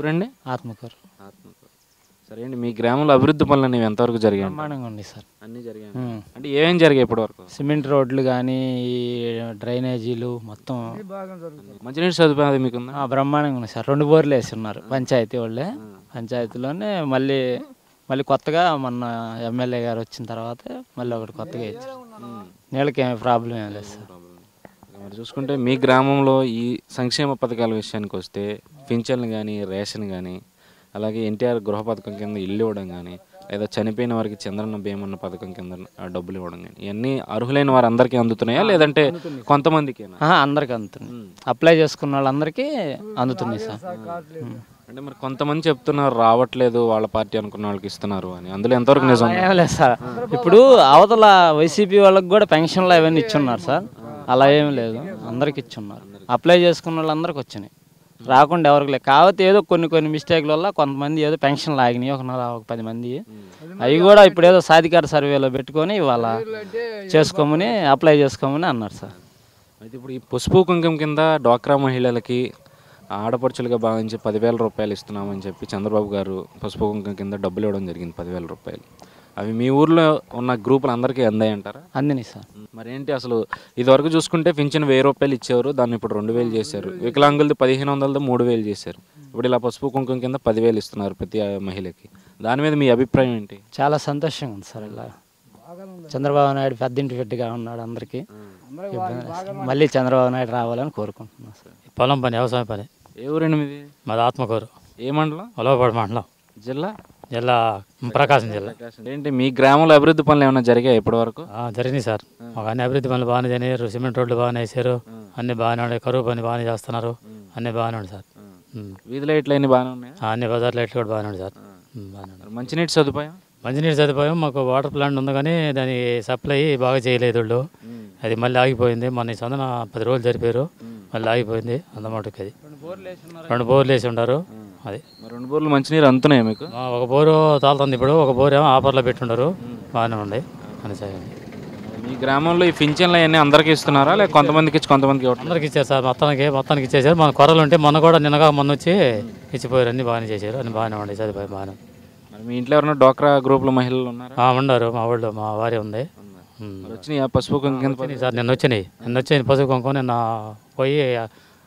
ఊరండి? ఆత్మకూరు. ఆత్మకూరు. సరే అండి, మీ గ్రామంలో అభివృద్ధి పనులు అనేవి ఎంతవరకు జరిగాయి? బ్రహ్మాండంగా ఉంది సార్. అన్నీ జరిగాయి. అంటే ఏమేమి జరిగాయి ఇప్పటివరకు? సిమెంట్ రోడ్లు కానీ, డ్రైనేజీలు మొత్తం మంచినీటి సదుపాయం అది మీకుందా? బ్రహ్మాండంగా ఉన్నాయి సార్. 2 బోర్లు వేసి ఉన్నారు పంచాయతీ వాళ్ళే. పంచాయతీలోనే మళ్ళీ కొత్తగా మొన్న ఎమ్మెల్యే గారు వచ్చిన తర్వాత మళ్ళీ ఒకటి కొత్తగా ఇచ్చారు. నీళ్ళకి ఏమి ప్రాబ్లం ఏం లేదు సార్. మరి చూసుకుంటే మీ గ్రామంలో ఈ సంక్షేమ పథకాల విషయానికి వస్తే పింఛన్లు కానీ, రేషన్ కానీ, అలాగే ఎన్టీఆర్ గృహ పథకం కింద ఇల్లు ఇవ్వడం కానీ, లేదా చనిపోయిన వారికి చంద్రన్న భీమన్న పథకం కింద డబ్బులు ఇవ్వడం కానీ, ఇవన్నీ అర్హులైన వారు అందరికీ అందుతున్నాయా లేదంటే కొంతమందికేనా? అందరికీ అందుతుంది. అప్లై చేసుకున్న వాళ్ళందరికీ అందుతుంది సార్. అంటే మరి కొంతమంది చెప్తున్నారు రావట్లేదు, వాళ్ళ పార్టీ అనుకున్న వాళ్ళకి ఇస్తున్నారు అని. అందులో ఎంతవరకు నిజం? ఏం లేదు సార్. ఇప్పుడు అవతల వైసీపీ వాళ్ళకి కూడా పెన్షన్లు అవన్నీ ఇచ్చున్నారు సార్. అలా ఏం లేదు, అందరికి ఇచ్చున్నారు. అప్లై చేసుకున్న వాళ్ళందరికి వచ్చినాయి, రాకుండా ఎవరికి లేదు. కాకపోతే ఏదో కొన్ని మిస్టేక్ల వల్ల కొంతమంది ఏదో పెన్షన్లు ఆగినాయి, ఒక 10 మంది. అవి కూడా ఇప్పుడు ఏదో సాధికార సర్వేలో పెట్టుకొని ఇవాళ చేసుకోమని అప్లై చేసుకోమని అన్నారు సార్. అయితే ఇప్పుడు ఈ పసుపు కుంకుమ కింద డ్వాక్రా మహిళలకి ఆడపడుచులుగా భావించి 10,000 రూపాయలు ఇస్తున్నామని చెప్పి చంద్రబాబు గారు పసుపు కుంకుమ కింద డబ్బులు ఇవ్వడం జరిగింది, 10,000 రూపాయలు. అవి మీ ఊర్లో ఉన్న గ్రూపులు అందరికీ అందాయంటారా? అందినాయి సార్. మరి ఏంటి అసలు ఇదివరకు చూసుకుంటే పింఛన్ 1,000 రూపాయలు ఇచ్చేవారు, దాన్ని ఇప్పుడు 2,000 చేశారు. వికలాంగులది 1,500తో 3,000 చేశారు. ఇప్పుడు ఇలా పసుపు కుంకుమ కింద 10,000 ఇస్తున్నారు ప్రతి మహిళకి. దాని మీద మీ అభిప్రాయం ఏంటి? చాలా సంతోషంగా ఉంది సార్. ఇలా చంద్రబాబు నాయుడు పెద్దింటి బిడ్డగా ఉన్నాడు, అందరికీ మళ్ళీ చంద్రబాబు నాయుడు రావాలని కోరుకుంటున్నాను సార్. పొలం పని, వ్యవసాయ పని. ఏ ఊరండి మీది? మాది ఆత్మకూరు. ఏ మండలం? ఒలవపాడు మండలం. జిల్లా? జిల్లా ప్రకాశం జిల్లా. ఏంటి మీ గ్రామంలో అభివృద్ధి పనులు ఏమైనా జరిగాయి ఇప్పటి వరకు? జరిగినాయి సార్. మాకు అన్ని అభివృద్ధి పనులు బాగానే జరిగారు. సిమెంట్ రోడ్లు బాగానే వేసారు, అన్ని బాగానే ఉన్నాయి. కరువు పని బాగానే చేస్తున్నారు, అన్ని బాగానే ఉంది సార్. వీధి లైట్లు అన్ని బాగానే ఉన్నాయి, అన్ని బజార్ లైట్లు కూడా బాగానే ఉంది సార్. బాగానే ఉంది. మంచినీటి సదుపాయం? మంచినీటి సదుపాయం మాకు వాటర్ ప్లాంట్ ఉంది, కానీ దాని సప్లై బాగా చేయలేదు వాళ్ళు. అది మళ్ళీ ఆగిపోయింది. మొన్న ఈ సందన 10 రోజులు జరిపారు, మళ్ళీ ఆగిపోయింది. అందమాటకి అది 2 బోర్లు వేసి ఉంటారు. అది 2 బోర్లు మంచినీరు అందుతున్నాయి మీకు? ఒక బోరు తాలుతుంది ఇప్పుడు, ఒక బోరు ఏమో ఆఫర్లో పెట్టుంటారు, బాగానే ఉన్నాయి అని సార్. మీ గ్రామంలో ఈ పింఛన్లు అవన్నీ అందరికీ ఇస్తున్నారా లేక కొంతమందికి ఇచ్చి కొంతమందికి? అందరికి ఇచ్చారు సార్, మొత్తానికి ఇచ్చేసారు. మన కొరలు ఉంటే మొన్న వచ్చి ఇచ్చిపోయారు, అన్ని బాగానే చేశారు, అన్ని బాగానే ఉన్నాయి, సదుపాయం బాగానే. మీ ఇంట్లో ఎవరైనా డ్వాక్రా గ్రూపుల మహిళలు ఉన్నారా? ఉన్నారు, మా వాళ్ళు, మా వారి ఉంది. వచ్చినాయి పసుపు కుంకుమ సార్. నిన్న వచ్చాయి పసుపు కుంకుమ. నిన్న పోయి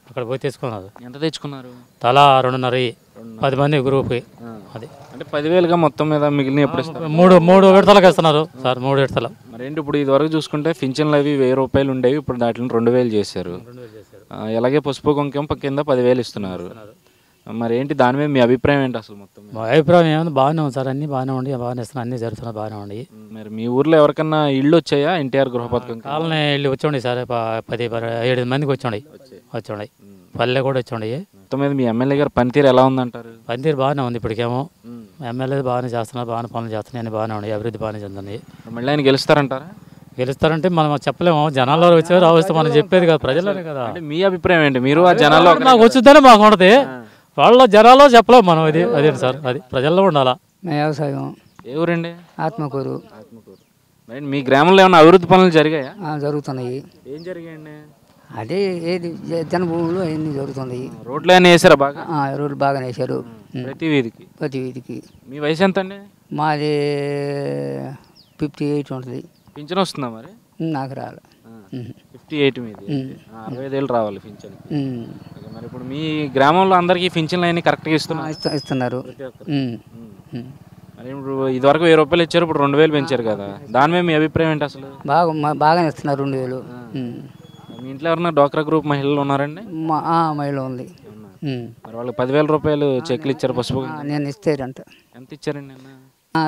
అక్కడ పోయి తెచ్చుకున్నారు. ఎంత తెచ్చుకున్నారు? తలా 2.5, 10 మంది గ్రూప్కి. అది అంటే 10,000గా మొత్తం మీద మిగిలిన ఎప్పుడు ఇస్తారు? 3 విడతలకు ఇస్తున్నారు సార్, 3 విడతలు. మరి ఏంటి ఇప్పుడు ఇదివరకు చూసుకుంటే పింఛన్లు అవి 1,000 రూపాయలు ఉండేవి, ఇప్పుడు దాంట్లో 2,000 చేశారు. అలాగే పసుపు కుంకుమ కింద 10,000 ఇస్తున్నారు. మరి ఏంటి దాని మీద మీ అభిప్రాయం ఏంటి అసలు? మొత్తం మా అభిప్రాయం ఏమన్నా బాగానే ఉంది సార్, అన్ని బాగానే ఉండి బాగానే ఇస్తున్నారు, అన్ని జరుగుతున్నాయి, బాగానే ఉండి. మరి మీ ఊర్లో ఎవరికన్నా ఇళ్ళు వచ్చాయా ఎన్టీఆర్ గృహ పథకం? కాలనీ ఇల్లు వచ్చి సార్, 7 మందికి వచ్చి పల్లె కూడా వచ్చి. మొత్తం మీద మీ ఎమ్మెల్యే గారు పనితీరు ఎలా ఉందంటారు? పనితీరు బాగానే ఉంది ఇప్పటికేమో. ఎమ్మెల్యే బాగానే చేస్తున్నారు, బాగానే పనులు చేస్తున్నాయి, అన్ని బాగానే ఉన్నాయి, అభివృద్ధి బాగానే చెందింది. మళ్ళీ ఆయన గెలుస్తారంటారా? గెలుస్తారంటే మనం చెప్పలేము, జనాల్లో వచ్చే రావస్తే మనం చెప్పేది కదా, ప్రజలనే కదా. అంటే మీ అభిప్రాయం ఏంటి? మీరు ఆ జనాల్లో నాకు వచ్చిందని మాకు ఉండదు, వాళ్ళ జనాల్లో చెప్పలేము మనం. అదే సార్, అది ప్రజల్లో ఉండాలా. వ్యవసాయం. ఏ ఊరండి? ఆత్మకూరు. మీ గ్రామంలో ఏమైనా అభివృద్ధి పనులు జరిగాయా? జరుగుతున్నాయి. ఏం జరిగాయండి? అదే ఏది జనభూములు అవన్నీ జరుగుతున్నాయి. రోడ్లు అన్నీ వేసారా బాగా? రోడ్లు బాగానే వేసారు, ప్రతి వీధికి. మీ వయసు ఎంత అండి? మాది 58 ఉంటుంది. పింఛన్ వస్తుందా మరి? నాకు రాలే. 58 మీది 65 ఏళ్ళు రావాలి పింఛన్. మరి ఇప్పుడు మీ గ్రామంలో అందరికీ పింఛన్లు అన్నీ కరెక్ట్గా ఇస్తున్నారు. మరి ఇప్పుడు ఇదివరకు 1,000 రూపాయలు ఇచ్చారు, ఇప్పుడు 2,000 పెంచారు కదా, దాని మీద మీ అభిప్రాయం ఏంటి అసలు? బాగానే ఇస్తున్నారు 2,000. మీ ఇంట్లో ఎవరన్నా డ్వాక్రా గ్రూప్ మహిళలు ఉన్నారండి? మహిళ ఉంది. మరి వాళ్ళకి 10,000 రూపాయలు చెక్లు ఇచ్చారు పసుపు? నేను ఇస్తారంట. ఎంత ఇచ్చారండి?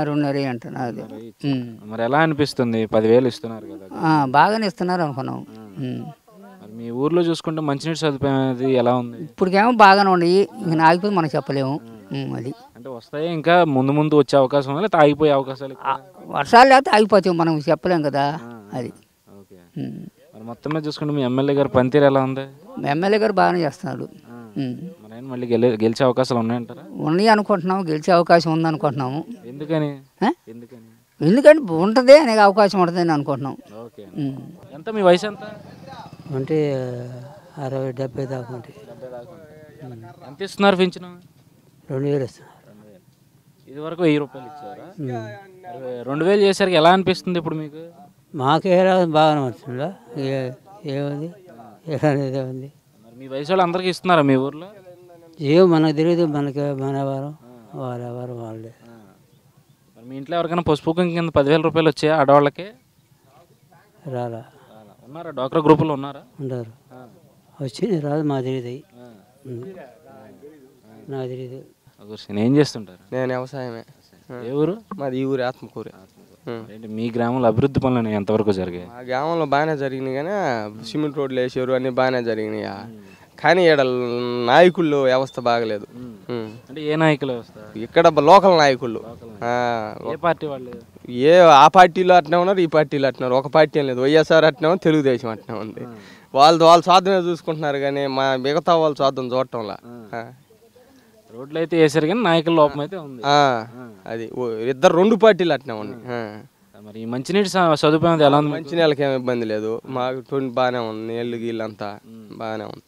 2.5 అంట నాది. మరి ఎలా అనిపిస్తుంది 10,000 ఇస్తున్నారు కదా? బాగానే ఇస్తున్నారు అనుకున్నాం. మరి మీ ఊర్లో చూసుకుంటే మంచినీటి సదుపాయం అది ఎలా ఉంది? ఇప్పటికేమో బాగానే ఉన్నాయి, ఇంక ఆగిపోతే మనం చెప్పలేము. అది అంటే వస్తాయి, ఇంకా ముందు వచ్చే అవకాశం లేదా ఆగిపోయే అవకాశాలు? వర్షాలు లేకపోతే ఆగిపోతాం, మనం చెప్పలేం కదా. అది మరి మొత్తం మీద చూసుకుంటే మీ ఎమ్మెల్యే గారు పనితీరు ఎలా ఉంది? ఎమ్మెల్యే గారు బాగానే చేస్తున్నాడు. మరి ఆయన మళ్ళీ గెలిచే అవకాశాలు ఉన్నాయంటారా? ఉన్నాయి అనుకుంటున్నాము, గెలిచే అవకాశం ఉంది అనుకుంటున్నాము. ఎందుకని? ఎందుకంటే ఉంటుంది అనే అవకాశం ఉంటుంది అని అనుకుంటున్నాం. ఎంత మీ వయసు ఎంత? అంటే 60-70 దాకా ఉంటాయి. ఎంత ఇస్తున్నారు పింఛను? 2000 ఇస్తున్నారు. ఇది వరకు 1000 రూపాయలు ఇచ్చారా? 2000 చేసరికి ఎలా అనిపిస్తుంది ఇప్పుడు మీకు? మాకే బాగానే వస్తుందా? ఏముంది ఏదే ఉంది. మరి మీ వయసు వాళ్ళు అందరికీ ఇస్తున్నారా మీ ఊర్లో? ఏమో మనకు తెలియదు, మనకి మనవారు వాళ్ళెవరు వాళ్ళే. మరి మీ ఇంట్లో ఎవరికైనా పసుపు కుంకుమ కింద 10,000 రూపాయలు వచ్చాయా ఆడవాళ్ళకి? రాలా ఉన్నారా? డాక్టర్ గ్రూపులో ఉన్నారా? ఉండరు. వచ్చింది రాదు, మా తెలియదు. నాకు తెలియదు. ఏం చేస్తుంటారు? నేను వ్యవసాయమే. ఏ ఊరు? మాది ఈ ఊరు ఆత్మకూరు. ఏంటి మీ గ్రామంలో అభివృద్ధి పనులు ఎంతవరకు జరిగాయి? మా గ్రామంలో బాగానే జరిగినాయి కానీ సిమెంట్ రోడ్లు వేసారు, అన్నీ బాగానే జరిగినాయి. కానీ ఇక్కడ నాయకులు వ్యవస్థ బాగలేదు. అంటే ఏ నాయకుల వ్యవస్థ? ఇక్కడ లోకల్ నాయకులు. ఏ పార్టీ వాళ్ళు? ఆ పార్టీలో అట్నే ఉన్నారు, ఈ పార్టీలో అట్టినారు. ఒక పార్టీ ఏం లేదు. వైఎస్ఆర్ అట్నే ఉంది, తెలుగుదేశం అట్నే ఉంది. వాళ్ళు స్వార్థమే చూసుకుంటున్నారు కానీ మా మిగతా వాళ్ళు స్వార్థం చూడటంలా. రోడ్లు అయితే వేసారు కానీ నాయకుల లోపం అయితే ఉంది. అది ఇద్దరు 2 పార్టీలు అట్నే ఉన్నాయి. మరి ఈ మంచినీటి సదుపాయం ఎలా ఉంది? మంచి నెలకి ఏమి ఇబ్బంది లేదు. మాకు బాగానే ఉంది, నీళ్ళు గీళ్ళు అంతా బాగానే ఉంది.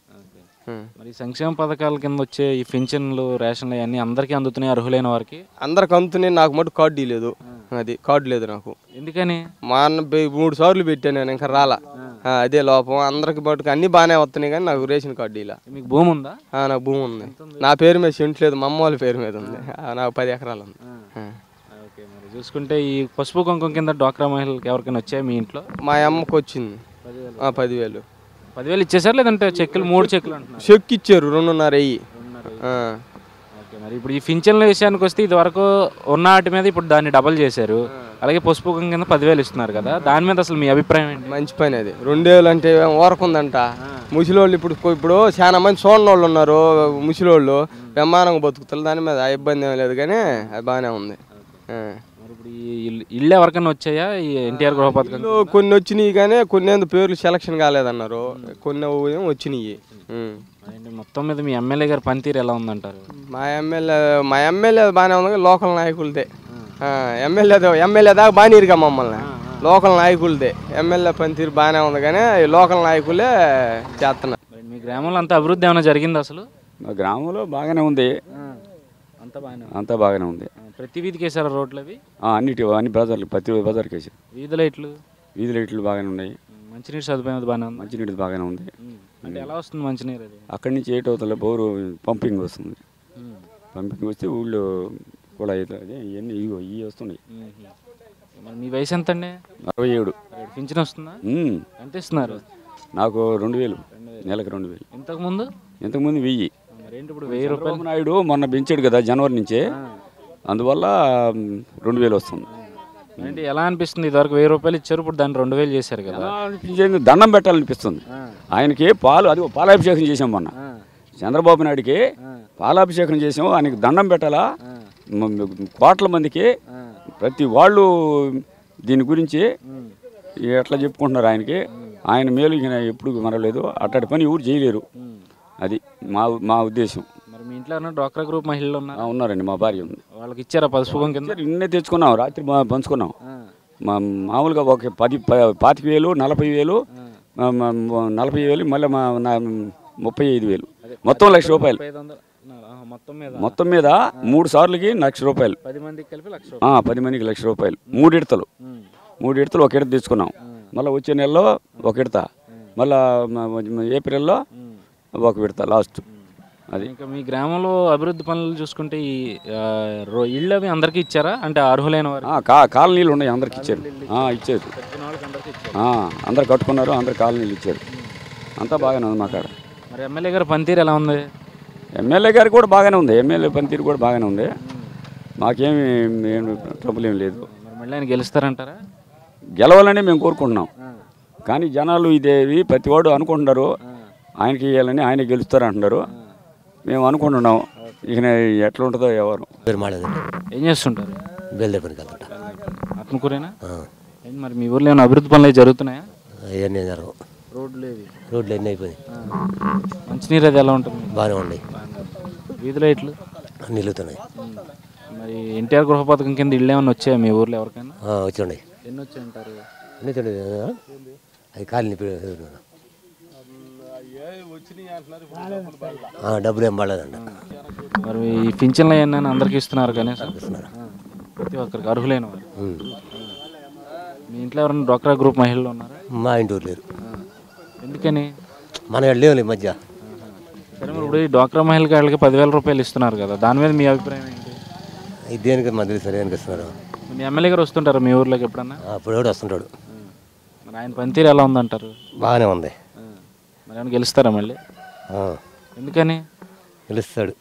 మరి సంక్షేమ పథకాల కింద వచ్చే ఈ పింఛన్లు, రేషన్లు అన్నీ అందరికీ అందుతున్నాయి అర్హులైన వారికి? అందరికి అందుతున్నాయి. నాకు మటు కార్డు లేదు. అది కార్డు లేదు నాకు. ఎందుకని? మా అన్న 3 సార్లు పెట్టాను నేను, ఇంకా రాలా. అదే లోపం. అందరికి మటుకు అన్ని బాగానే వస్తున్నాయి కానీ నాకు రేషన్ కార్డు ఇలా. మీకు భూమి ఉందా? నాకు భూమి ఉంది. నా పేరు మీద సెంట్లేదు, మా అమ్మ వాళ్ళ పేరు మీద ఉంది. నాకు 10 ఎకరాలు ఉంది. ఓకే. మరి చూసుకుంటే ఈ పసుపు కుంకుమ కింద డ్వాక్రా మహిళలకు ఎవరికైనా వచ్చాయి మీ ఇంట్లో? మా అమ్మకు వచ్చింది 10,000. 10,000 ఇచ్చేసారు లేదంటే చెక్కులు 3 చెక్కులు అంటున్నారు? చెక్ ఇచ్చారు 2,500. ఓకే. మరి ఇప్పుడు ఈ పింఛన్ల విషయానికి వస్తే ఇది వరకు ఉన్న వాటి మీద ఇప్పుడు దాన్ని డబల్ చేశారు. అలాగే పసుపు కుంకుమ కింద 10,000 ఇస్తున్నారు కదా, దాని మీద అసలు మీ అభిప్రాయం ఏంటి? మంచి పని అది. 2,000 అంటే ఊరకుందంట. ముసలోళ్ళు ఇప్పుడు చాలా మంది చూడనోళ్ళు ఉన్నారు. ముసలోళ్ళు బ్రహ్మాండంగా బతుకుతారు. దాని మీద ఇబ్బంది ఏం లేదు కానీ అది బాగానే ఉంది. ఇప్పుడు ఈ ఇల్లు ఎవరికైనా వచ్చాయా ఈ ఎన్టీఆర్ గృహ పథకం? కొన్ని వచ్చినాయి కానీ కొన్ని పేర్లు సెలక్షన్ కాలేదన్నారు. కొన్ని వచ్చినాయి. మొత్తం మీద మీ ఎమ్మెల్యే గారి పనితీరు ఎలా ఉందంటారు? మా ఎమ్మెల్యే బాగానే ఉంది. లోకల్ నాయకులదే. ఎమ్మెల్యే దాకా బాగానేరుగా మమ్మల్ని. లోకల్ నాయకులదే ఎమ్మెల్యే పనితీరు బాగానే ఉంది కానీ లోకల్ నాయకులే చేస్తున్నారు. మీ గ్రామంలో అంత అభివృద్ధి ఏమైనా జరిగింది అసలు? మా గ్రామంలో బాగానే ఉంది. అంతా బాగానే ఉంది. ప్రతి వీధికి వేసారా రోడ్లు అవి? అన్ని బజార్లు, ప్రతి బజార్కి వేసారు. వీధి లైట్లు? వీధి లైట్లు బాగానే ఉన్నాయి. మంచినీటి సదుపాయం బాగానే ఉంది? మంచినీటి బాగానే ఉంది. అంటే ఎలా వస్తుంది మంచినీరు? అది అక్కడి నుంచి ఏటవుతల బోరు పంపింగ్ వస్తుంది. పంపింగ్ వస్తే ఊళ్ళో కూడా అవుతుంది. ఇవన్నీ ఇవి వస్తున్నాయి. మరి మీ వయసు ఎంత అండి? 67. పింఛన్ వస్తుందా? ఎంత ఇస్తున్నారు? నాకు 2,000 నెలకు. 2,000. ఇంతకుముందు 1000. ఇప్పుడు 1000 రూపాయలు నాయుడు మొన్న పెంచాడు కదా జనవరి నుంచే, అందువల్ల 2,000 వస్తుంది. అంటే ఎలా అనిపిస్తుంది? ఇదివరకు 1000 రూపాయలు ఇచ్చారు, ఇప్పుడు దాన్ని 2,000 చేశారు కదా. దండం పెట్టాలనిపిస్తుంది. ఆయనకి పాలాభిషేకం చేసాం మొన్న. చంద్రబాబు నాయుడికి పాలాభిషేకం చేసాం. ఆయనకి దండం పెట్టాలా. కోట్ల మందికి ప్రతి వాళ్ళు దీని గురించి ఎట్లా చెప్పుకుంటున్నారు. ఆయన మేలు ఎప్పుడు మరలేదు. అట్టడి పని ఎవరు చేయలేరు. అది మా ఉద్దేశం. మరి మీ ఇంట్లో డ్వాక్రా గ్రూప్ మహిళలు ఉన్నారండి. మా భార్య ఉంది. వాళ్ళకి ఇచ్చారా పసుపు కుంకుమ కింద? నిన్నే తెచ్చుకున్నాం, రాత్రి పంచుకున్నాం. మామూలుగా ఒక 25,000, 40,000, 40,000, మళ్ళీ 35,000, మొత్తం 1,00,000 రూపాయలు. మొత్తం మీద 3 సార్లకి 1,00,000 రూపాయలు. 10 మందికి కలిపి 1,00,000. 10 మందికి 1,00,000 రూపాయలు. 3 విడతలు. 3 విడతలు ఒక విడత తెచ్చుకున్నాం. మళ్ళీ వచ్చే నెలలో ఒక విడత, మళ్ళీ ఏప్రిల్లో ఒక విడత లాస్ట్. అది ఇంకా మీ గ్రామంలో అభివృద్ధి పనులు చూసుకుంటే ఈ ఇళ్ళు అవి అందరికీ ఇచ్చారా? అంటే అర్హులైన వారు? కాలనీలు ఉన్నాయి, అందరికి ఇచ్చారు. ఇచ్చారు. అందరు కట్టుకున్నారు, అందరు కాలనీలు ఇచ్చారు. అంతా బాగానే ఉంది మా కాడ. మరి ఎమ్మెల్యే గారి పనితీరు ఎలా ఉంది? ఎమ్మెల్యే గారు కూడా బాగానే ఉంది. ఎమ్మెల్యే పనితీరు కూడా బాగానే ఉంది. మాకేమి ట్రబుల్ ఏం లేదు. మరి మళ్ళీ ఆయన గెలుస్తారంటారా? గెలవాలని మేము కోరుకుంటున్నాం. కానీ జనాలు ఇదేవి ప్రతి వాడు అనుకుంటున్నారు ఆయనకి ఇవ్వాలని, ఆయన గెలుస్తారంటున్నారు. మేము అనుకుంటున్నాం. ఇక ఎట్లా ఉంటుందో ఎవరు. ఏం చేస్తుంటారు? బయలుదేరి పనికి వెళ్తుంటా. ఆత్మకూరేనా? మరి మీ ఊర్లో ఏమైనా అభివృద్ధి పనులు జరుగుతున్నాయా? అవన్నీ జరగవు. రోడ్లు ఎన్ని అయిపోయి. మంచినీరు అది ఎలా ఉంటుంది? బాగానే ఉన్నాయి. వీధి లైట్లు నిలుగుతున్నాయి. మరి ఎన్టీఆర్ గృహ పథకం కింద ఇళ్ళు ఏమైనా వచ్చాయా మీ ఊర్లో ఎవరికైనా? వచ్చి ఉన్నాయి. ఎన్ని వచ్చాయంటారు? అది కాలనీ డబ్బులు ఏం పడలేదండి. మరి ఈ పింఛన్లు అవన్నీ అందరికీ ఇస్తున్నారు కానీ ఇస్తున్నారు. ప్రతి ఒక్కరికి అర్హులైన వారు. మీ ఇంట్లో ఎవరైనా డ్వాక్రా గ్రూప్ మహిళలు ఉన్నారా? మా ఇంటి ఊరు లేరు. ఎందుకని? మన లేవు ఈ మధ్య. సరే, మరి ఇప్పుడు ఈ డ్వాక్రా మహిళకి వాళ్ళకి 10,000 రూపాయలు ఇస్తున్నారు కదా, దాని మీద మీ అభిప్రాయం ఏంటి? ఇది దేనికి మధ్య సరైనకి ఇస్తున్నారు. మీ ఎమ్మెల్యే గారు వస్తుంటారు మీ ఊర్లోకి ఎప్పుడన్నా? అప్పుడు ఎవడు వస్తుంటాడు. మరి ఆయన పనితీరు ఎలా ఉందంటారు? బాగానే ఉంది. మరి ఏమైనా గెలుస్తారా మళ్ళీ? ఎందుకని? గెలుస్తాడు.